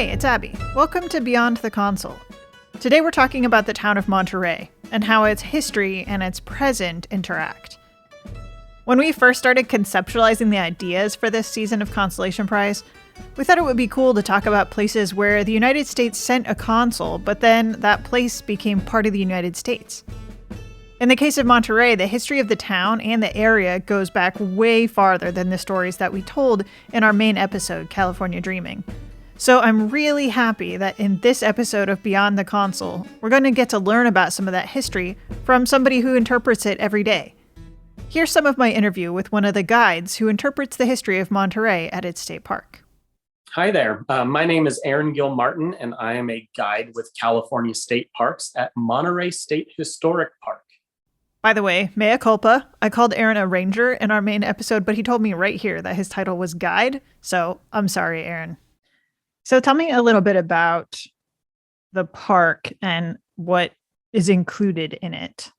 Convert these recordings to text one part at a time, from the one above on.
Hey, it's Abby. Welcome to Beyond the Consul. Today we're talking about the town of Monterey and how its history and its present interact. When we first started conceptualizing the ideas for this season of Consolation Prize, we thought it would be cool to talk about places where the United States sent a consul, but then that place became part of the United States. In the case of Monterey, the history of the town and the area goes back way farther than the stories that we told in our main episode, California Dreaming. So I'm really happy that in this episode of Beyond the Consul, we're going to get to learn about some of that history from somebody who interprets it every day. Here's some of my interview with one of the guides who interprets the history of Monterey at its state park. Hi there. My name is Aaron Gilmartin, and I am a guide with California State Parks at Monterey State Historic Park. By the way, mea culpa, I called Aaron a ranger in our main episode, but he told me right here that his title was guide, so I'm sorry, Aaron. So tell me a little bit about the park and what is included in it.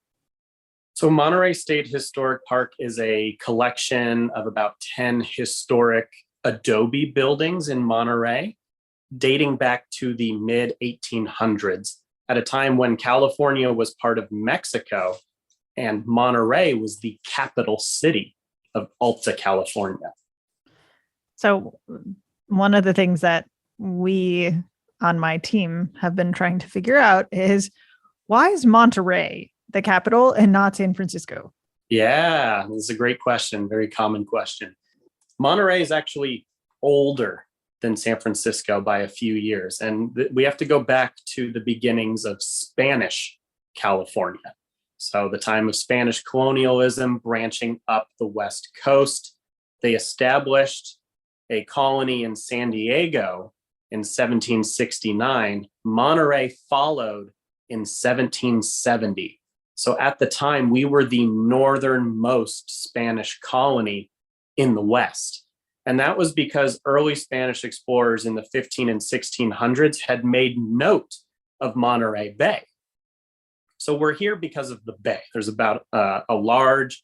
So Monterey State Historic Park is a collection of about 10 historic adobe buildings in Monterey, dating back to the mid-1800s, at a time when California was part of Mexico and Monterey was the capital city of Alta California. So one of the things that we on my team have been trying to figure out is, why is Monterey the capital and not San Francisco? Yeah, this is a great question. Very common question. Monterey is actually older than San Francisco by a few years. And we have to go back to the beginnings of Spanish California. So the time of Spanish colonialism branching up the West Coast. They established a colony in San Diego in 1769. Monterey followed in 1770. So at the time, we were the northernmost Spanish colony in the West. And that was because early Spanish explorers in the 15 and 1600s had made note of Monterey Bay. So we're here because of the bay. There's about a large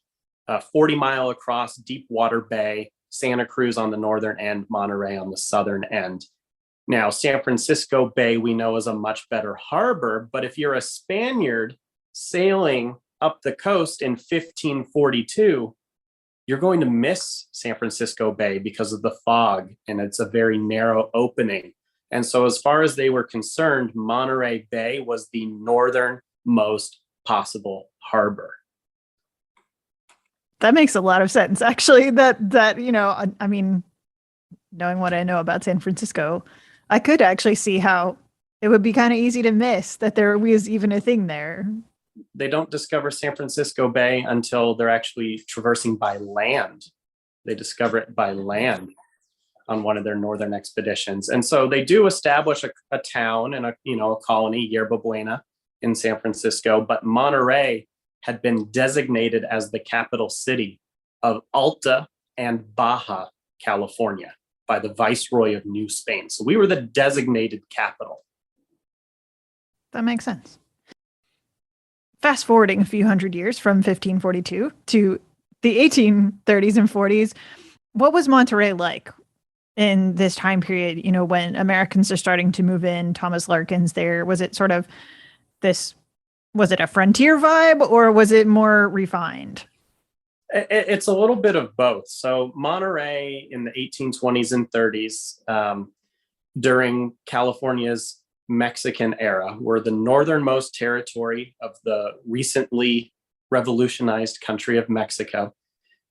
40-mile across deep water bay, Santa Cruz on the northern end, Monterey on the southern end. Now, San Francisco Bay we know is a much better harbor, but if you're a Spaniard sailing up the coast in 1542, you're going to miss San Francisco Bay because of the fog, and it's a very narrow opening. And so as far as they were concerned, Monterey Bay was the northernmost possible harbor. That makes a lot of sense, actually, that you know, I mean, knowing what I know about San Francisco, I could actually see how it would be kind of easy to miss that there was even a thing there. They don't discover San Francisco Bay until they're actually traversing by land. They discover it by land on one of their northern expeditions. And so they do establish a town and a colony, Yerba Buena, in San Francisco, but Monterey had been designated as the capital city of Alta and Baja California by the Viceroy of New Spain. So we were the designated capital. That makes sense. Fast forwarding a few hundred years from 1542 to the 1830s and 40s, what was Monterey like in this time period, you know, when Americans are starting to move in, Thomas Larkin's there? Was it sort of was it a frontier vibe, or was it more refined? It's a little bit of both. So Monterey in the 1820s and 30s, during California's Mexican era, were the northernmost territory of the recently revolutionized country of Mexico.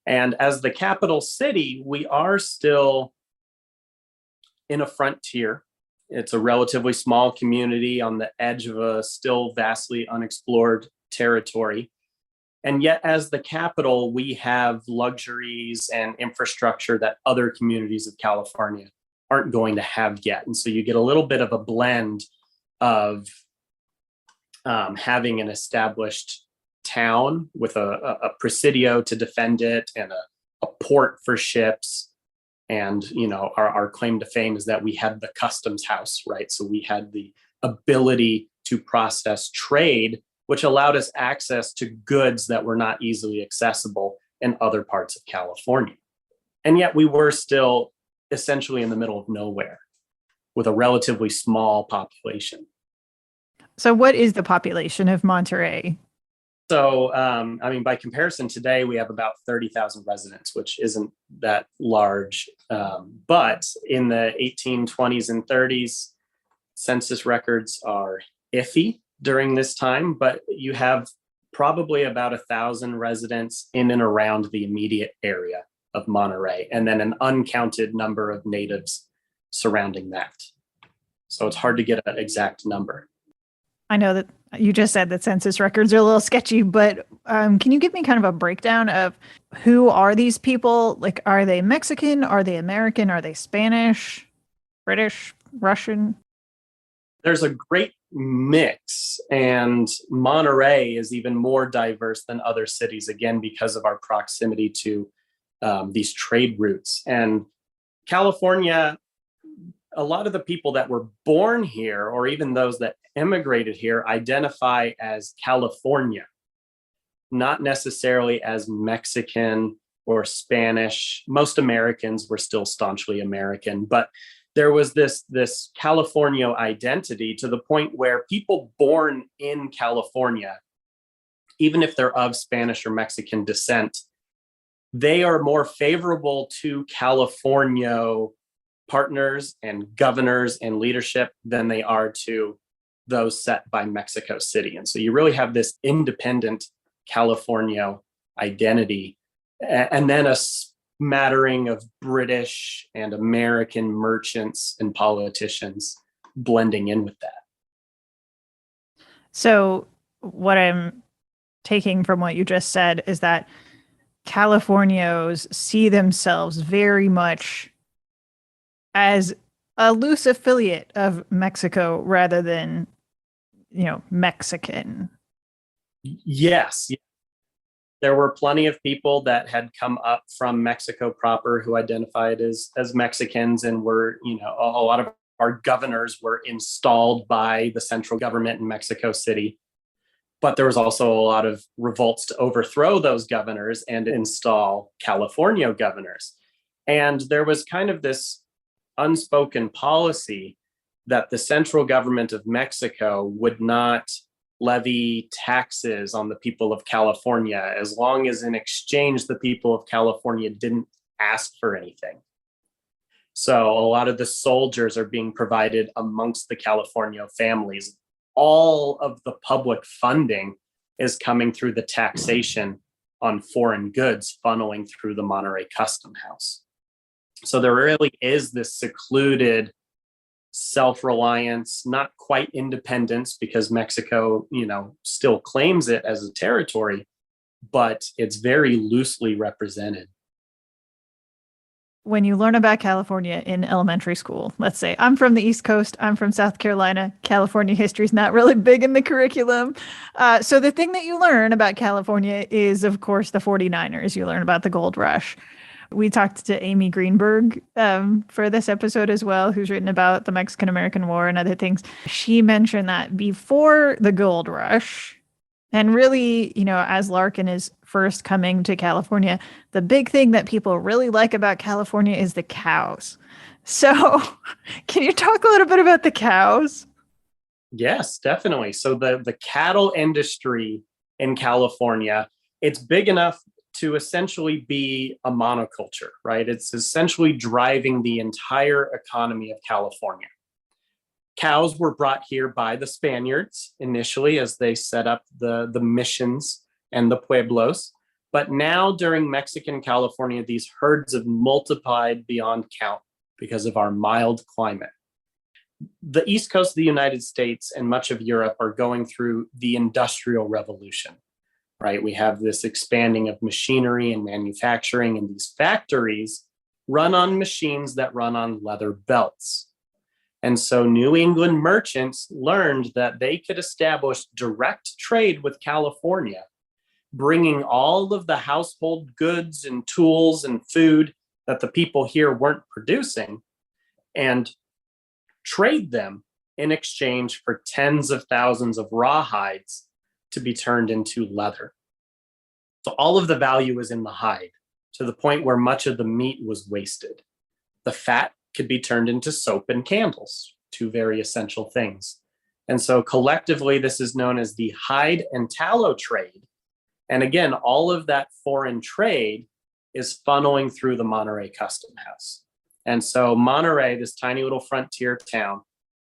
And as the capital city, we are still in a frontier. It's a relatively small community on the edge of a still vastly unexplored territory. And yet, as the capital, we have luxuries and infrastructure that other communities of California aren't going to have yet. And so you get a little bit of a blend of having an established town with a presidio to defend it and a port for ships. And, you know, our claim to fame is that we had the customs house, right? So we had the ability to process trade, which allowed us access to goods that were not easily accessible in other parts of California. And yet we were still essentially in the middle of nowhere. with a relatively small population. So what is the population of Monterey? So, by comparison, today we have about 30,000 residents, which isn't that large. But in the 1820s and 30s, census records are iffy during this time, but you have probably about 1,000 residents in and around the immediate area of Monterey, and then an uncounted number of natives surrounding that. So it's hard to get an exact number. I know that you just said that census records are a little sketchy, but can you give me kind of a breakdown of who are these people? Like, are they Mexican? Are they American? Are they Spanish, British, Russian? There's a great mix, and Monterey is even more diverse than other cities, again, because of our proximity to these trade routes. And California, a lot of the people that were born here, or even those that immigrated here, identify as California, not necessarily as Mexican or Spanish. Most Americans were still staunchly American, but there was this California identity to the point where people born in California, even if they're of Spanish or Mexican descent, they are more favorable to California partners and governors and leadership than they are to those set by Mexico City. And so you really have this independent California identity, and then a smattering of British and American merchants and politicians blending in with that. So what I'm taking from what you just said is that Californios see themselves very much as a loose affiliate of Mexico rather than, Mexican. Yes. There were plenty of people that had come up from Mexico proper who identified as Mexicans, and were, a lot of our governors were installed by the central government in Mexico City. But there was also a lot of revolts to overthrow those governors and install California governors. And there was kind of this unspoken policy that the central government of Mexico would not levy taxes on the people of California as long as in exchange the people of California didn't ask for anything. So a lot of the soldiers are being provided amongst the California families. All of the public funding is coming through the taxation on foreign goods funneling through the Monterey Custom House. So there really is this secluded self-reliance, not quite independence, because Mexico, still claims it as a territory, but it's very loosely represented. When you learn about California in elementary school, let's say I'm from the East Coast, I'm from South Carolina, California history is not really big in the curriculum. So the thing that you learn about California is, of course, the 49ers. You learn about the gold rush. We talked to Amy Greenberg for this episode as well, who's written about the Mexican-American War and other things. She mentioned that before the gold rush, and really, as Larkin is first coming to California, the big thing that people really like about California is the cows. So can you talk a little bit about the cows? Yes, definitely. So the cattle industry in California, it's big enough to essentially be a monoculture, right? It's essentially driving the entire economy of California. Cows were brought here by the Spaniards initially as they set up the missions and the pueblos. But now during Mexican California, these herds have multiplied beyond count because of our mild climate. The East Coast of the United States and much of Europe are going through the Industrial Revolution, right? We have this expanding of machinery and manufacturing, and these factories run on machines that run on leather belts. And so New England merchants learned that they could establish direct trade with California, bringing all of the household goods and tools and food that the people here weren't producing, and trade them in exchange for tens of thousands of rawhides to be turned into leather. So all of the value was in the hide, to the point where much of the meat was wasted. The fat could be turned into soap and candles, two very essential things. And so collectively, this is known as the hide and tallow trade. And again, all of that foreign trade is funneling through the Monterey Custom House. And so Monterey, this tiny little frontier town,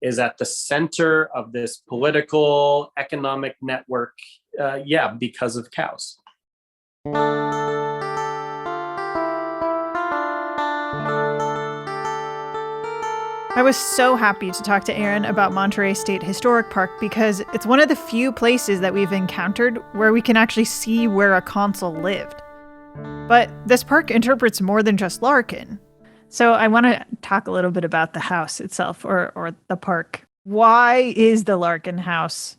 is at the center of this political, economic network, because of cows. I was so happy to talk to Aaron about Monterey State Historic Park because it's one of the few places that we've encountered where we can actually see where a consul lived. But this park interprets more than just Larkin. So I want to talk a little bit about the house itself or the park. Why is the Larkin house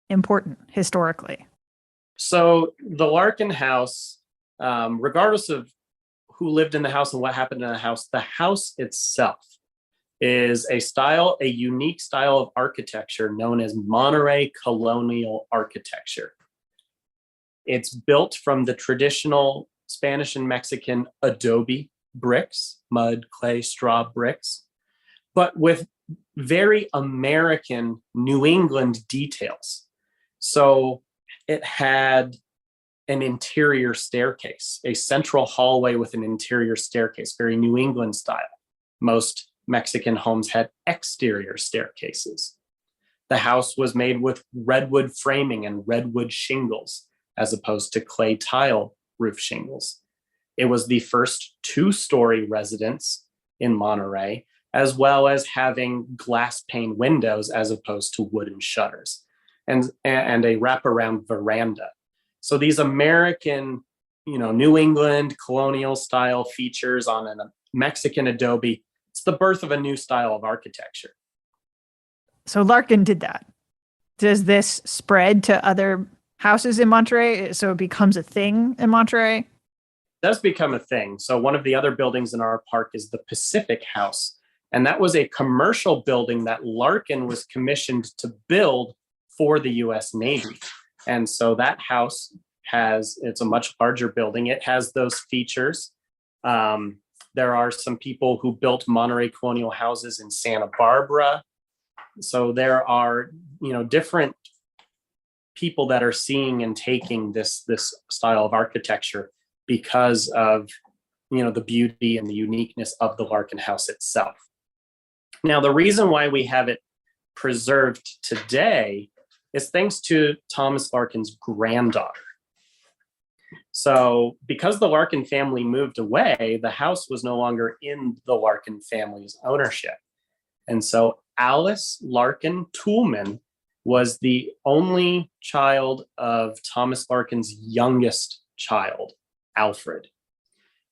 important historically? So the Larkin house, regardless of who lived in the house and what happened in the house itself is a unique style of architecture known as Monterey colonial architecture. It's built from the traditional Spanish and Mexican adobe bricks, mud, clay, straw bricks, but with very American New England details. So it had an interior staircase, a central hallway with an interior staircase, very New England style. Most Mexican homes had exterior staircases. The house was made with redwood framing and redwood shingles, as opposed to clay tile roof shingles. It was the first two-story residence in Monterey, as well as having glass pane windows as opposed to wooden shutters, and a wraparound veranda. So these American, New England colonial style features on a Mexican adobe, it's the birth of a new style of architecture. So Larkin did that. Does this spread to other houses in Monterey? So it becomes a thing in Monterey? It does become a thing. So one of the other buildings in our park is the Pacific House. And that was a commercial building that Larkin was commissioned to build for the US Navy. And so that house it's a much larger building. It has those features. There are some people who built Monterey colonial houses in Santa Barbara. So there are, different people that are seeing and taking this style of architecture because of, the beauty and the uniqueness of the Larkin house itself. Now, the reason why we have it preserved today is thanks to Thomas Larkin's granddaughter. So because the Larkin family moved away, the house was no longer in the Larkin family's ownership. And so Alice Larkin Toolman was the only child of Thomas Larkin's youngest child, Alfred.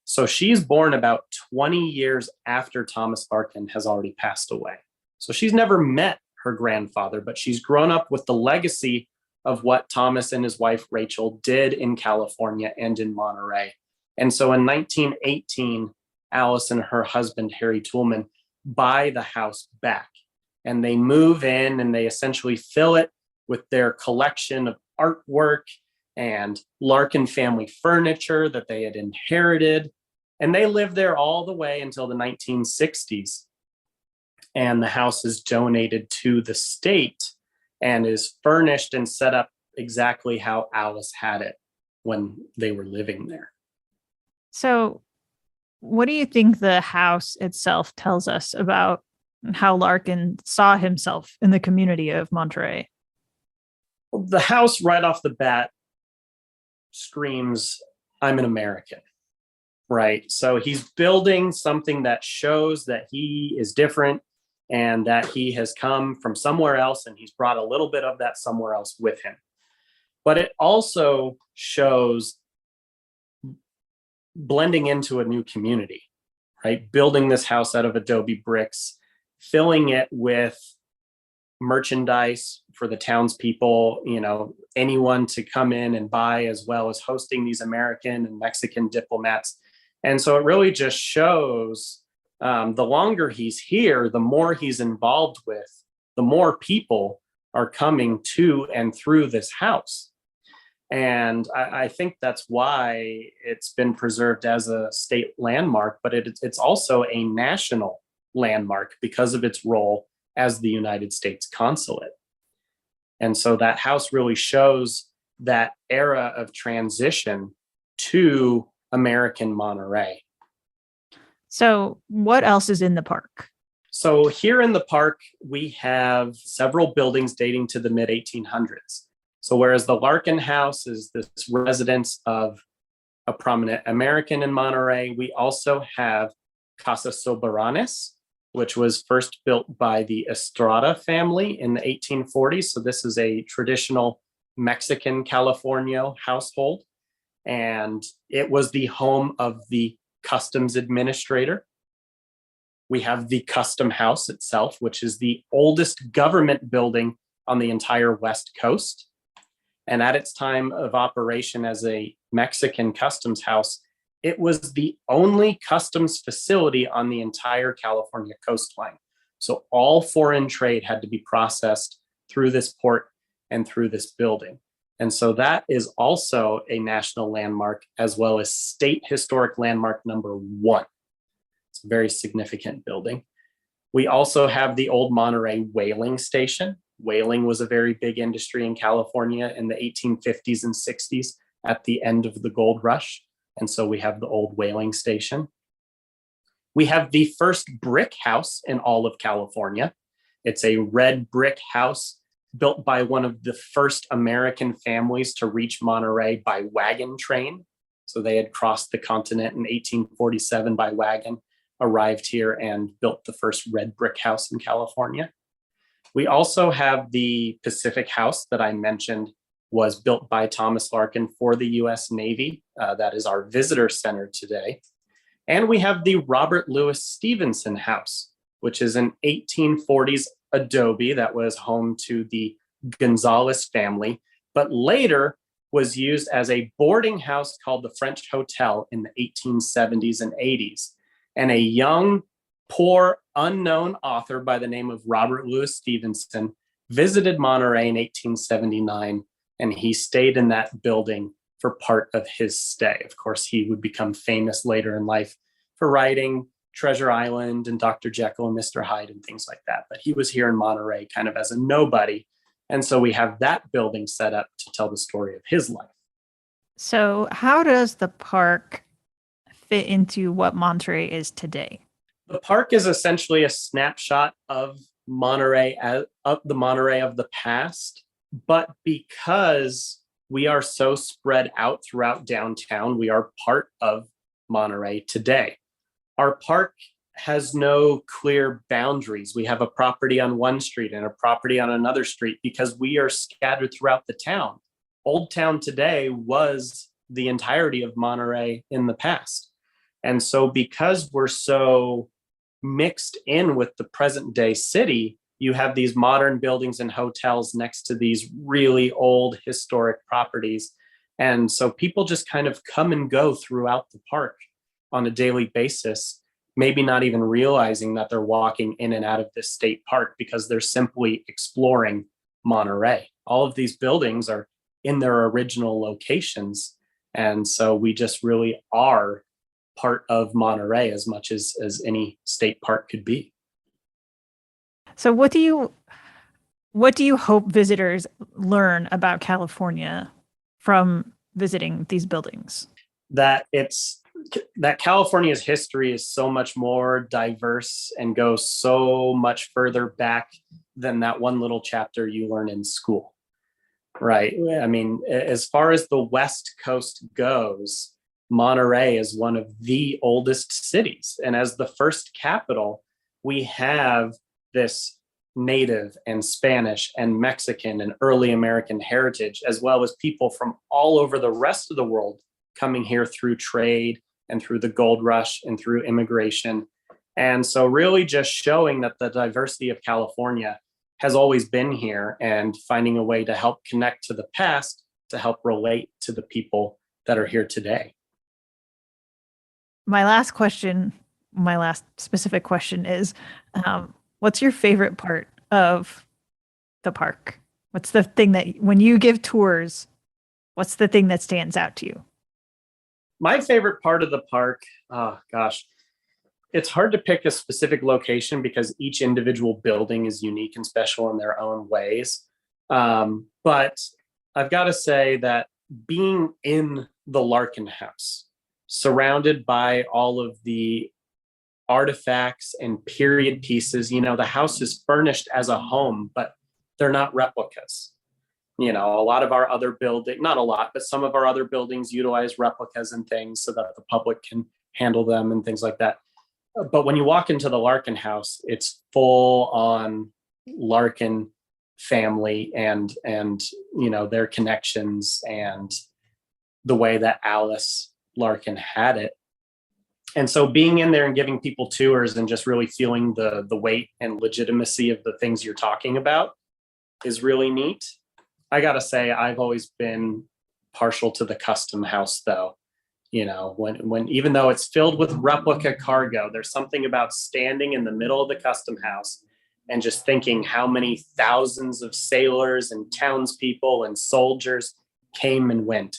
So she's born about 20 years after Thomas Larkin has already passed away. So she's never met her grandfather, but she's grown up with the legacy of what Thomas and his wife Rachel did in California and in Monterey. And so in 1918, Alice and her husband, Harry Toolman, buy the house back. And they move in and they essentially fill it with their collection of artwork and Larkin family furniture that they had inherited. And they lived there all the way until the 1960s. And the house is donated to the state and is furnished and set up exactly how Alice had it when they were living there. So what do you think the house itself tells us about how Larkin saw himself in the community of Monterey? Well, the house right off the bat screams, I'm an American, right? So he's building something that shows that he is different and that he has come from somewhere else and he's brought a little bit of that somewhere else with him. But it also shows blending into a new community, right? Building this house out of adobe bricks, filling it with merchandise for the townspeople, anyone to come in and buy, as well as hosting these American and Mexican diplomats. And so it really just shows the longer he's here, the more he's involved with, the more people are coming to and through this house. And I think that's why it's been preserved as a state landmark, but it's also a national landmark because of its role as the United States consulate. And so that house really shows that era of transition to American Monterey. So, what else is in the park? So here in the park, we have several buildings dating to the mid 1800s. So whereas the Larkin House is this residence of a prominent American in Monterey, we also have Casa Soberanes, which was first built by the Estrada family in the 1840s. So this is a traditional Mexican California household. And it was the home of the customs administrator. We have the Custom House itself, which is the oldest government building on the entire West Coast. And at its time of operation as a Mexican customs house, it was the only customs facility on the entire California coastline. So all foreign trade had to be processed through this port and through this building. And so that is also a national landmark, as well as state historic landmark number 1. It's a very significant building. We also have the old Monterey whaling station. Whaling was a very big industry in California in the 1850s and 60s at the end of the gold rush. And so we have the old whaling station. We have the first brick house in all of California. It's a red brick house built by one of the first American families to reach Monterey by wagon train. So they had crossed the continent in 1847 by wagon, arrived here and built the first red brick house in California. We also have the Pacific House that I mentioned was built by Thomas Larkin for the US Navy. That is our visitor center today. And we have the Robert Louis Stevenson House, which is an 1840s adobe that was home to the Gonzalez family, but later was used as a boarding house called the French Hotel in the 1870s and 80s. And a young, poor, unknown author by the name of Robert Louis Stevenson visited Monterey in 1879, and he stayed in that building for part of his stay. Of course, he would become famous later in life for writing Treasure Island and Dr. Jekyll and Mr. Hyde and things like that. But he was here in Monterey kind of as a nobody. And so we have that building set up to tell the story of his life. So, how does the park fit into what Monterey is today? The park is essentially a snapshot of Monterey, of the Monterey of the past. But because we are so spread out throughout downtown, we are part of Monterey today. Our park has no clear boundaries. We have a property on one street and a property on another street because we are scattered throughout the town. Old Town today was the entirety of Monterey in the past. And so because we're so mixed in with the present day city, you have these modern buildings and hotels next to these really old historic properties. And so people just kind of come and go throughout the park on a daily basis, maybe not even realizing that they're walking in and out of this state park because they're simply exploring Monterey. All of these buildings are in their original locations. And so we just really are part of Monterey as much as any state park could be. So what do you hope visitors learn about California from visiting these buildings? That California's history is so much more diverse and goes so much further back than that one little chapter you learn in school. Right. I mean, as far as the West Coast goes, Monterey is one of the oldest cities. And as the first capital, we have this Native and Spanish and Mexican and early American heritage, as well as people from all over the rest of the world coming here through trade and through the gold rush and through immigration. And so really just showing that the diversity of California has always been here and finding a way to help connect to the past to help relate to the people that are here today. My last specific question is, what's your favorite part of the park? What's the thing that when you give tours, What's the thing that stands out to you? My favorite part of the park, oh gosh, it's hard to pick a specific location because each individual building is unique and special in their own ways. But I've got to say that being in the Larkin house, surrounded by all of the artifacts and period pieces, the house is furnished as a home, but they're not replicas. A lot of our other building, not a lot, but some of our other buildings utilize replicas and things so that the public can handle them and things like that. But when you walk into the Larkin house, it's full on Larkin family and their connections and the way that Alice Larkin had it. And so being in there and giving people tours and just really feeling the weight and legitimacy of the things you're talking about is really neat. I gotta say, I've always been partial to the custom house, though. When even though it's filled with replica cargo, there's something about standing in the middle of the custom house and just thinking how many thousands of sailors and townspeople and soldiers came and went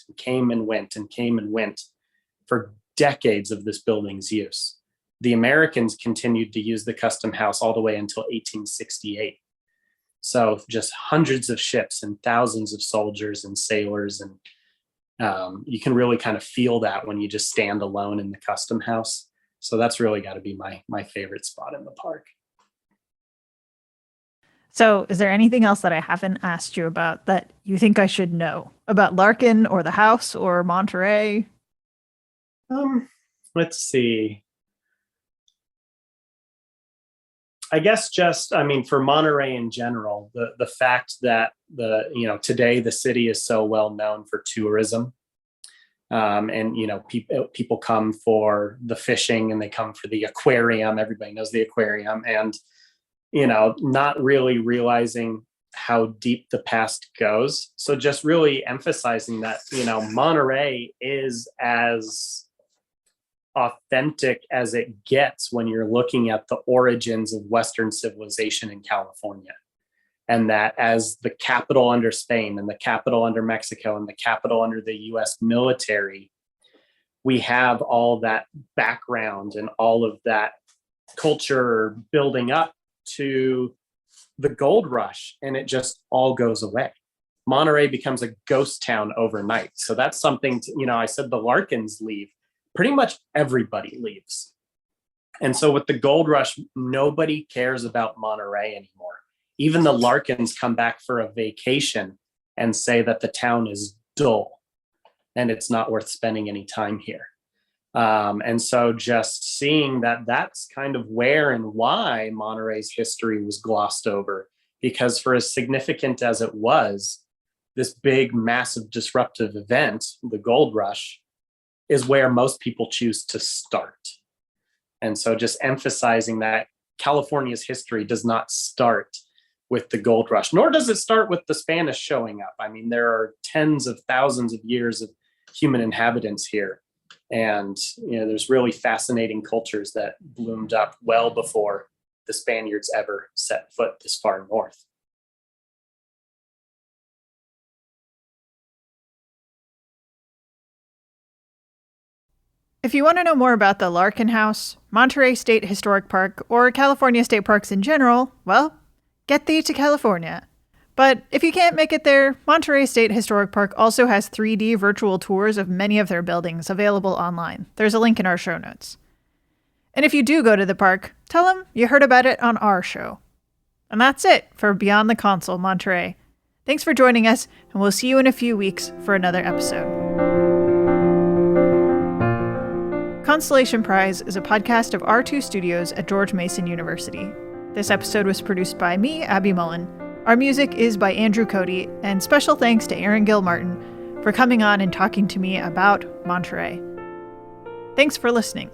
for decades of this building's use. The Americans continued to use the custom house all the way until 1868. So just hundreds of ships and thousands of soldiers and sailors. And you can really kind of feel that when you just stand alone in the custom house. So that's really got to be my favorite spot in the park. So is there anything else that I haven't asked you about that you think I should know about Larkin or the house or Monterey? Let's see. I guess for Monterey in general, the fact that today the city is so well known for tourism, and people come for the fishing and they come for the aquarium. Everybody knows the aquarium, and not really realizing how deep the past goes. So just really emphasizing that Monterey is as authentic as it gets when you're looking at the origins of Western civilization in California. And that as the capital under Spain and the capital under Mexico and the capital under the US military, we have all that background and all of that culture building up to the gold rush, and it just all goes away. Monterey becomes a ghost town overnight. So that's something I said the Larkins leave. Pretty much everybody leaves. And so with the gold rush, nobody cares about Monterey anymore. Even the Larkins come back for a vacation and say that the town is dull and it's not worth spending any time here. And so just seeing that that's kind of where and why Monterey's history was glossed over, because for as significant as it was, this big, massive, disruptive event, the gold rush, is where most people choose to start. And so just emphasizing that California's history does not start with the gold rush, nor does it start with the Spanish showing up. I mean, there are tens of thousands of years of human inhabitants here. And, there's really fascinating cultures that bloomed up well before the Spaniards ever set foot this far north. If you want to know more about the Larkin House, Monterey State Historic Park, or California state parks in general, well, get thee to California. But if you can't make it there, Monterey State Historic Park also has 3D virtual tours of many of their buildings available online. There's a link in our show notes. And if you do go to the park, tell them you heard about it on our show. And that's it for Beyond the Consul, Monterey. Thanks for joining us, and we'll see you in a few weeks for another episode. Consolation Prize is a podcast of R2 Studios at George Mason University. This episode was produced by me, Abby Mullen. Our music is by Andrew Cody, and special thanks to Aaron Gilmartin for coming on and talking to me about Monterey. Thanks for listening.